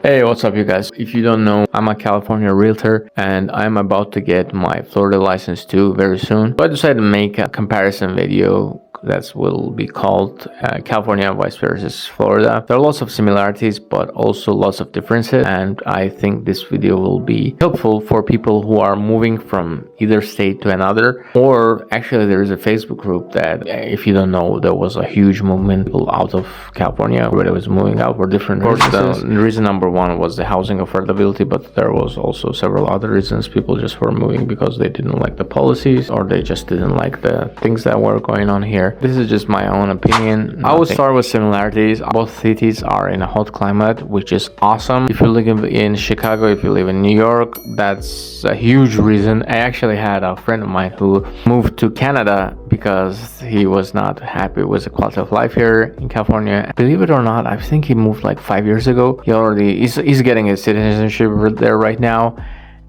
Hey, what's up, you guys? If you don't know, I'm a California realtor and I'm about to get my Florida license too very soon. So I decided to make a comparison video that will be called California versus Florida. There are lots of similarities but also lots of differences, and I think this video will be helpful for people who are moving from either state to another. Or actually, there is a Facebook group that, if you don't know, there was a huge movement out of California where they was moving out for different reasons. The reason number one was the housing affordability, but there was also several other reasons. People just were moving because they didn't like the policies or they just didn't like the things that were going on here. This is just my own opinion. I would start with similarities. Both cities are in a hot climate, which is awesome. If you live in Chicago, if you live in New York, that's a huge reason. I actually had a friend of mine who moved to Canada because he was not happy with the quality of life here in California. Believe it or not, I think he moved like 5 years ago. He's getting his citizenship there right now.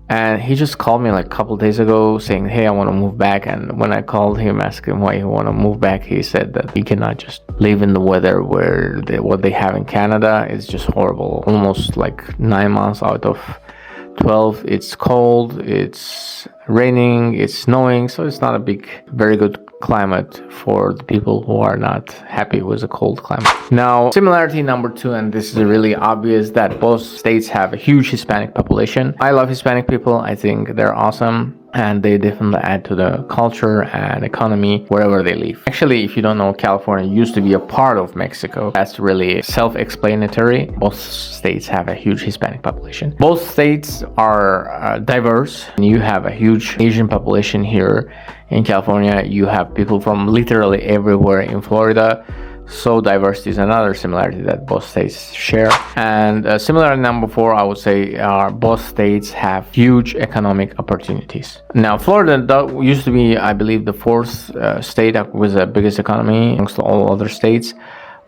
And he just called me like a couple days ago saying, hey, I want to move back. And when I called him, asking him why he want to move back, he said that he cannot just live in the weather where what they have in Canada is just horrible. Almost like 9 months out of 12, it's cold, it's raining, it's snowing. So it's not a very good climate for the people who are not happy with the cold climate. Now, similarity number two, and this is really obvious, that both states have a huge Hispanic population. I love Hispanic people. I think they're awesome, and they definitely add to the culture and economy wherever they live. Actually, if you don't know, California used to be a part of Mexico. That's really self-explanatory. Both states have a huge Hispanic population. Both states are diverse. You have a huge Asian population here in California. You have people from literally everywhere in Florida. So diversity is another similarity that both states share. And similarity number four, I would say, are both states have huge economic opportunities. Now, Florida used to be, I believe, the fourth state with the biggest economy amongst all other states.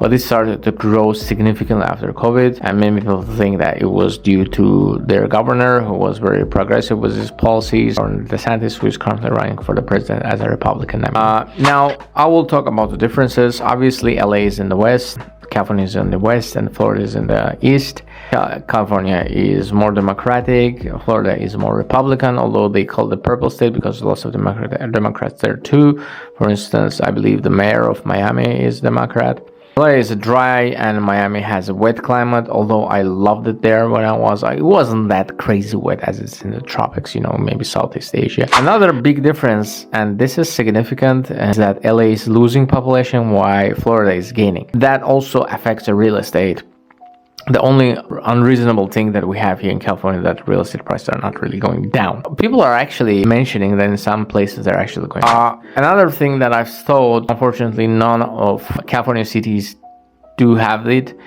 But it started to grow significantly after COVID, and many people think that it was due to their governor, who was very progressive with his policies, or DeSantis, who is currently running for the president as a Republican. Now, I will talk about the differences. Obviously, LA is in the west, California is in the west, and Florida is in the east. California is more democratic, Florida is more Republican, although they call it purple state because lots of Democrats there too. For instance, I believe the mayor of Miami is Democrat. LA is dry and Miami has a wet climate, although I loved it there when I was. It wasn't that crazy wet as it's in the tropics, maybe Southeast Asia. Another big difference, and this is significant, is that LA is losing population while Florida is gaining. That also affects the real estate. The only unreasonable thing that we have here in California, that real estate prices are not really going down. People are actually mentioning that in some places they're actually going down. Another thing that I've thought, unfortunately, none of California cities do have it,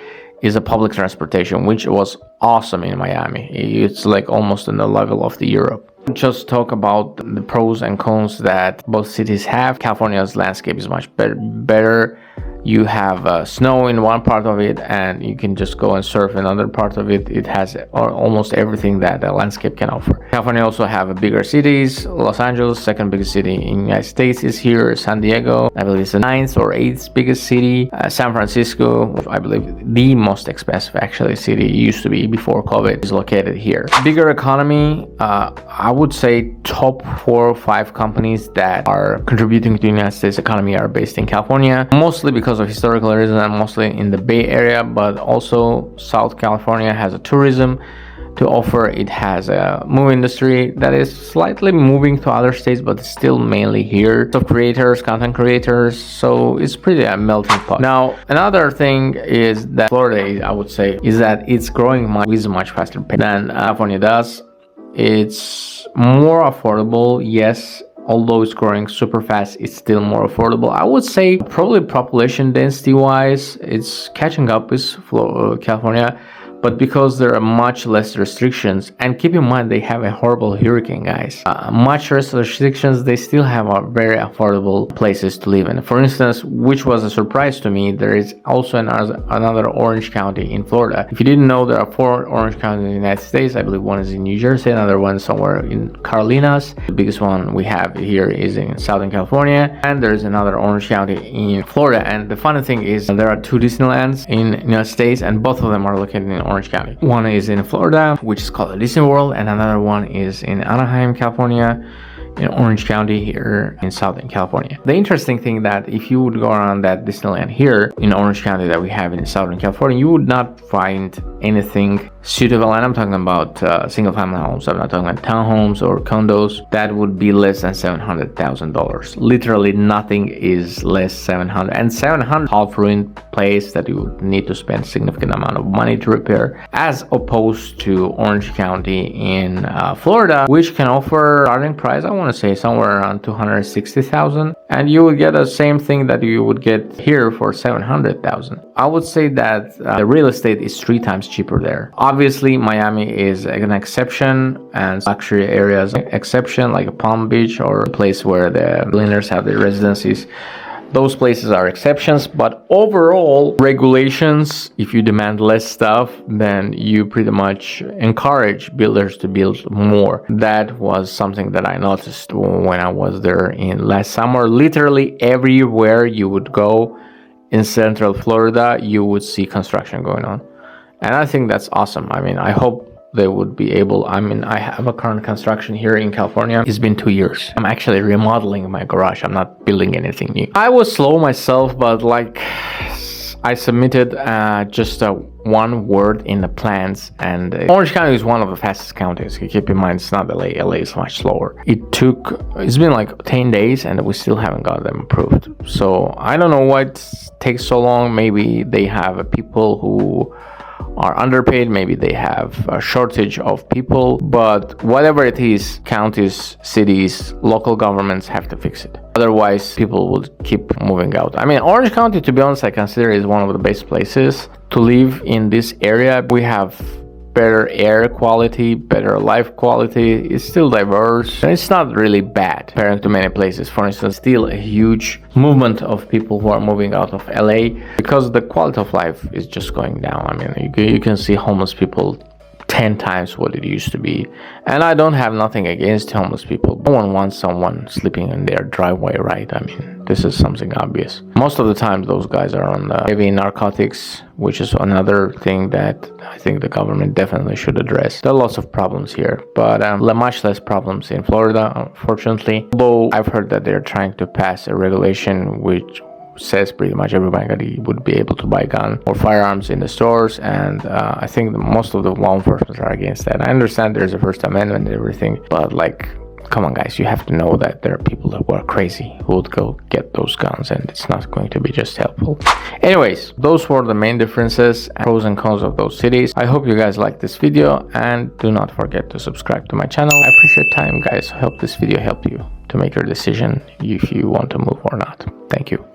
is a public transportation, which was awesome in Miami. It's like almost on the level of the Europe. Just talk about the pros and cons that both cities have. California's landscape is much better. You have snow in one part of it, and you can just go and surf in another part of it. It has almost everything that the landscape can offer. California also have bigger cities. Los Angeles, second biggest city in the United States, is here. San Diego, I believe, is the 9th or 8th biggest city. San Francisco, I believe the most expensive actually city used to be before COVID, is located here. Bigger economy, I would say top 4 or 5 companies that are contributing to the United States economy are based in California, mostly because of historical reasons and mostly in the Bay Area, but also South California has a tourism to offer. It has a movie industry that is slightly moving to other states, but it's still mainly here. So creators, content creators, so it's pretty a melting pot. Now, another thing is that Florida, I would say, is that it's growing with much faster pace than California does. It's more affordable, yes. Although it's growing super fast, it's still more affordable. I would say probably population density wise, it's catching up with California. but because there are much less restrictions, and keep in mind they have a horrible hurricane, guys, much less restrictions, they still have a very affordable places to live in. For instance, which was a surprise to me, there is also another Orange County in Florida. If you didn't know, there are 4 Orange counties in the United States. I believe one is in New Jersey, another one somewhere in Carolinas. The biggest one we have here is in Southern California, and there's another Orange County in Florida. And the funny thing is there are 2 Disneylands in the United States, and both of them are located in Orange County. One is in Florida, which is called Disney World, and another one is in Anaheim, California, in Orange County here in Southern California. The interesting thing that if you would go around that Disneyland here in Orange County that we have in Southern California, you would not find anything suitable, and I'm talking about single family homes. I'm not talking about townhomes or condos that would be less than $700,000. Literally nothing is less $700,000, and $700,000 half ruined place that you would need to spend significant amount of money to repair, as opposed to Orange County in Florida, which can offer starting price, I want to say somewhere around $260,000, and you would get the same thing that you would get here for $700,000. I would say that the real estate is 3 times cheaper there. Obviously, Miami is an exception, and luxury areas exception, like Palm Beach or a place where the billionaires have their residencies. Those places are exceptions, but overall regulations, if you demand less stuff, then you pretty much encourage builders to build more. That was something that I noticed when I was there in last summer. Literally everywhere you would go in Central Florida, you would see construction going on. And I think that's awesome. I mean, I hope they would be able. I mean, I have a current construction here in California. It's been 2 years. I'm actually remodeling my garage. I'm not building anything new. I was slow myself, but like I submitted just one word in the plans, and Orange County is one of the fastest counties. Keep in mind, it's not LA. LA is much slower. It's been like 10 days and we still haven't got them approved. So I don't know what takes so long. Maybe they have people who are underpaid, maybe they have a shortage of people, but whatever it is, counties, cities, local governments have to fix it. Otherwise, people will keep moving out. I mean, Orange County, to be honest, I consider is one of the best places to live in this area. We have better air quality, better life quality. It's still diverse, and it's not really bad compared to many places. For instance, still a huge movement of people who are moving out of LA because the quality of life is just going down. I mean, you can see homeless people 10 times what it used to be. And I don't have nothing against homeless people. No one wants someone sleeping in their driveway, right? I mean, this is something obvious. Most of the time, those guys are on the heavy narcotics, which is another thing that I think the government definitely should address. There are lots of problems here, but much less problems in Florida, unfortunately. Although I've heard that they're trying to pass a regulation which says pretty much everybody would be able to buy gun or firearms in the stores, and I think most of the law enforcement are against that. I understand there's a First Amendment and everything, but like, come on guys, you have to know that there are people who are crazy who would go get those guns, and it's not going to be just helpful. Anyways, those were the main differences, pros and cons of those cities. I hope you guys liked this video, and do not forget to subscribe to my channel. I appreciate your time, guys. I hope this video helped you to make your decision if you want to move or not. Thank you.